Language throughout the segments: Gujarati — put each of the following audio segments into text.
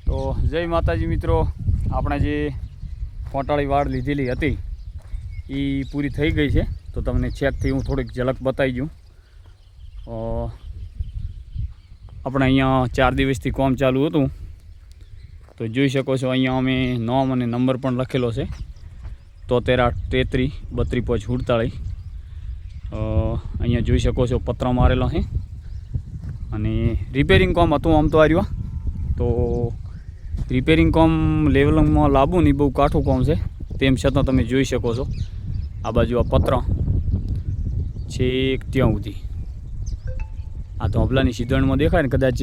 તો જય માતાજી મિત્રો, આપણે જે કોટાળી વાડ લીધેલી હતી એ પૂરી થઈ ગઈ છે. તો તમને ચેકથી હું થોડીક ઝલક બતાવી દઉં. આપણે અહીંયા 4 દિવસથી કામ ચાલુ હતું. તો જોઈ શકો છો અહીંયા અમે નામ અને નંબર પણ લખેલો છે 73 33 32 અહીંયા જોઈ શકો છો પત્ર મારેલો છે. અને રિપેરિંગ કામ હતું આમ તો આર્યું. તો રિપેરિંગ કામ લેવલિંગમાં લાવવું નહીં, બહુ કાઠું કામ છે. તેમ છતાં તમે જોઈ શકો છો આ બાજુ આ પત્ર છેક ત્યાં સુધી આ ધોંભલાની સીધણમાં દેખાય ને, કદાચ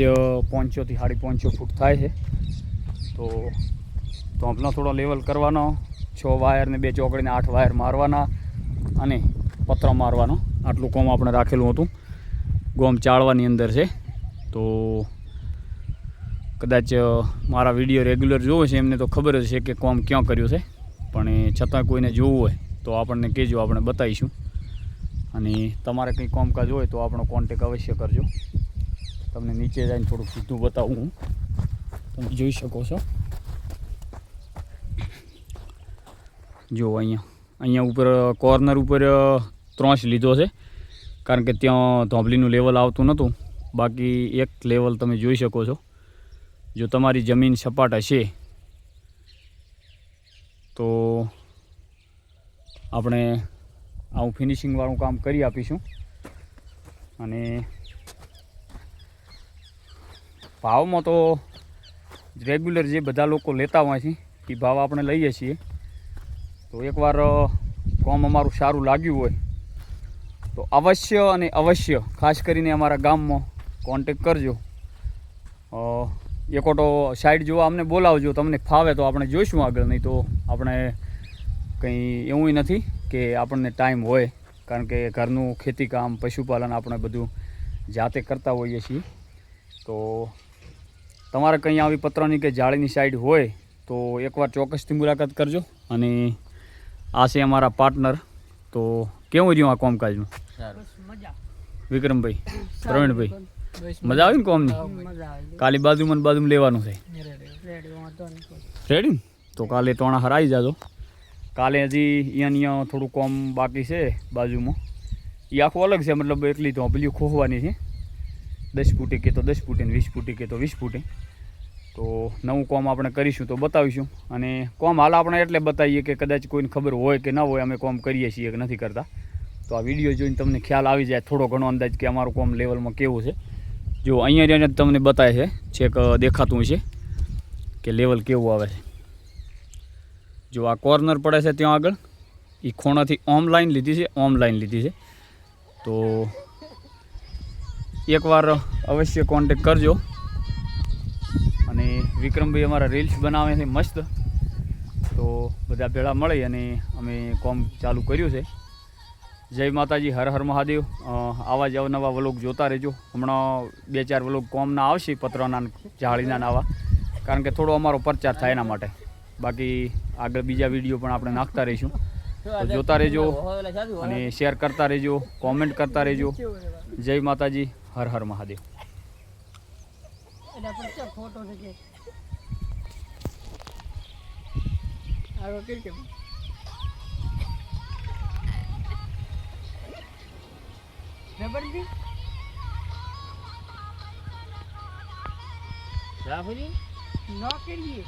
500 થી 550 ફૂટ થાય છે. તો ધોંભલા થોડો લેવલ કરવાનો, 6 વાયર ને 2 ચોકડીને 8 વાયર મારવાના અને પત્ર મારવાનો, આટલું કામ આપણે રાખેલું હતું. ગોમ ચાળવાની અંદર છે. તો કદાચ મારા વિડીયો રેગ્યુલર જોવો છે એમને તો ખબર જ છે કે કામ ક્યાં કર્યું છે, પણ છતાં કોઈને જોવું હોય તો આપણને કહેજો, આપણે બતાવીશું. અને તમારે કંઈ કામકાજ હોય તો આપણો કોન્ટેક અવશ્ય કરજો. તમને નીચે જઈને થોડુંક સીધું બતાવું હું, તમે જોઈ શકો છો. જો અહીંયા ઉપર કોર્નર ઉપર 3 લીધો છે, કારણ કે ત્યાં ધોંભલીનું લેવલ આવતું નહોતું. બાકી એક લેવલ તમે જોઈ શકો છો. જો તમારી જમીન સપાટ હશે તો આપણે આવું ફિનિશિંગવાળું કામ કરી આપીશું. અને ભાવમાં તો રેગ્યુલર જે બધા લોકો લેતા હોય છે એ ભાવ આપણે લઈએ છીએ. તો એકવાર કામ અમારું સારું લાગ્યું હોય તો અવશ્ય અને અવશ્ય ખાસ કરીને અમારા ગામમાં કોન્ટેક કરજો. એકોટો સાઈડ જોવા અમને બોલાવજો, તમને ફાવે તો આપણે જોઈશું આગળ, નહીં તો આપણે કંઈ એવું નથી કે આપણને ટાઈમ હોય, કારણ કે ઘરનું ખેતીકામ પશુપાલન આપણે બધું જાતે કરતા હોઈએ છીએ. તો તમારે કંઈ આવી પત્રની કે જાળીની સાઈડ હોય તો એકવાર ચોક્કસથી મુલાકાત કરજો. અને આ છે અમારા પાર્ટનર. તો કેવું રહ્યું આ કામકાજનું? વિક્રમભાઈ, પ્રવીણભાઈ, મજા આવી ને કોમની? કાલે બાજુમાં લેવાનું છે. રેડી? તો કાલે ટોણા હરાઈ જાજો. કાલે હજી અહીંયા થોડું કોમ બાકી છે બાજુમાં, એ આખું અલગ છે. મતલબ એટલી ધોંભલીઓ ખોખવાની છે, 10 ફૂટે કે તો 10 ફૂટે, 20 ફૂટે કે તો 20 ફૂટે. તો નવું કોમ આપણે કરીશું તો બતાવીશું. અને કોમ હાલ આપણે એટલે બતાવીએ કે કદાચ કોઈને ખબર હોય કે ના હોય અમે કોમ કરીએ છીએ કે નથી કરતા. તો આ વિડીયો જોઈને તમને ખ્યાલ આવી જાય, થોડો ઘણો અંદાજ કે અમારું કોમ લેવલમાં કેવું છે. જો અહીંયા રહીને તમને બતાવે છે, છેક દેખાતું છે કે લેવલ કેવું આવે છે. જો આ કોર્નર પડે છે ત્યાં આગળ, એ ખૂણાથી ઓમ લાઈન લીધી છે. તો એકવાર અવશ્ય કોન્ટેક કરજો. અને વિક્રમભાઈ અમારા રીલ્સ બનાવે છે મસ્ત. તો બધા ભેળા મળી અને અમે કોમ ચાલુ કર્યું છે. જય માતાજી, હર હર મહાદેવ. આવા જ અવનવા વ્લોગ જોતા રહેજો. હમણાં 2-4 વ્લોગ કોમના આવશે, પત્રના જાળીના આવા, કારણ કે થોડો અમારો પ્રચાર થાય એના માટે. બાકી આગળ બીજા વિડીયો પણ આપણે નાખતા રહીશું. તો જોતા રહેજો અને શેર કરતા રહેજો, કોમેન્ટ કરતા રહેજો. જય માતાજી, હર હર મહાદેવ. રાહુલી ન કરીએ.